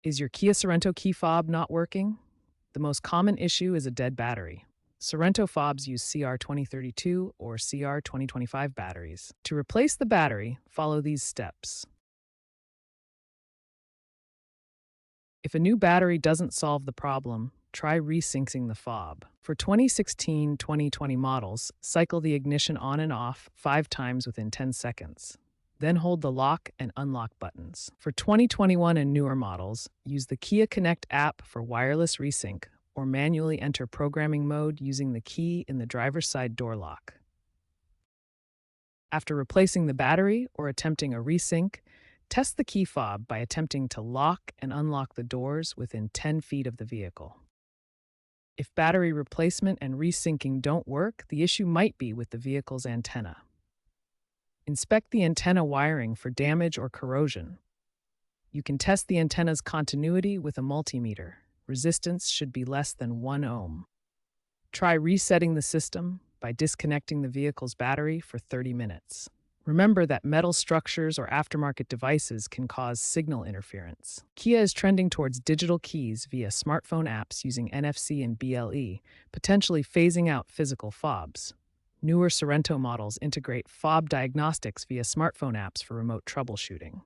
Is your Kia Sorento key fob not working? The most common issue is a dead battery. Sorento fobs use CR2032 or CR2025 batteries. To replace the battery, follow these steps. If a new battery doesn't solve the problem, try resyncing the fob. For 2016-2020 models, cycle the ignition on and off 5 times within 10 seconds. Then hold the lock and unlock buttons. For 2021 and newer models, use the Kia Connect app for wireless resync or manually enter programming mode using the key in the driver's side door lock. After replacing the battery or attempting a resync, test the key fob by attempting to lock and unlock the doors within 10 feet of the vehicle. If battery replacement and resyncing don't work, the issue might be with the vehicle's antenna. Inspect the antenna wiring for damage or corrosion. You can test the antenna's continuity with a multimeter. Resistance should be less than 1 ohm. Try resetting the system by disconnecting the vehicle's battery for 30 minutes. Remember that metal structures or aftermarket devices can cause signal interference. Kia is trending towards digital keys via smartphone apps using NFC and BLE, potentially phasing out physical fobs. Newer Sorento models integrate fob diagnostics via smartphone apps for remote troubleshooting.